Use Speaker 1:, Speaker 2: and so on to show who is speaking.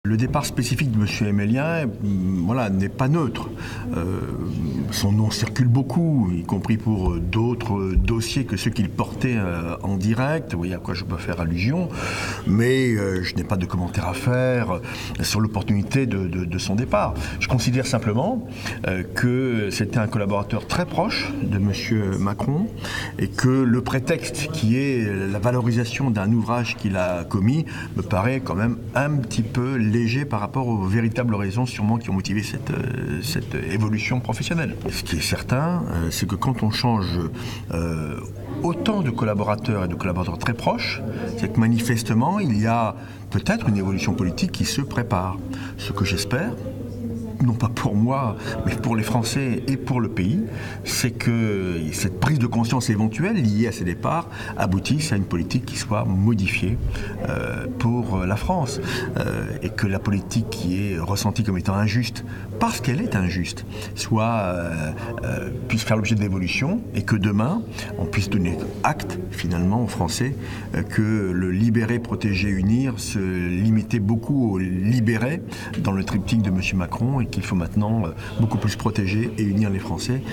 Speaker 1: Le départ spécifique de M. Emelien n'est pas neutre. Son nom circule beaucoup, y compris pour d'autres dossiers que ceux qu'il portait en direct. Vous voyez à quoi je peux faire allusion. Mais je n'ai pas de commentaire à faire sur l'opportunité de son départ. Je considère simplement que c'était un collaborateur très proche de M. Macron et que le prétexte qui est la valorisation d'un ouvrage qu'il a commis me paraît quand même un petit peu léger par rapport aux véritables raisons sûrement qui ont motivé cette évolution professionnelle. Ce qui est certain, c'est que quand on change autant de collaborateurs et de collaborateurs très proches, c'est que manifestement il y a peut-être une évolution politique qui se prépare. Ce que j'espère, non pas pour moi, mais pour les Français et pour le pays, c'est que cette prise de conscience éventuelle liée à ces départs aboutisse à une politique qui soit modifiée pour la France et que la politique qui est ressentie comme étant injuste, parce qu'elle est injuste, puisse faire l'objet d'évolution et que demain, on puisse donner acte finalement aux Français que le libérer, protéger, unir se limitait beaucoup au libérer dans le triptyque de M. Macron et qu'il faut maintenant beaucoup plus protéger et unir les Français.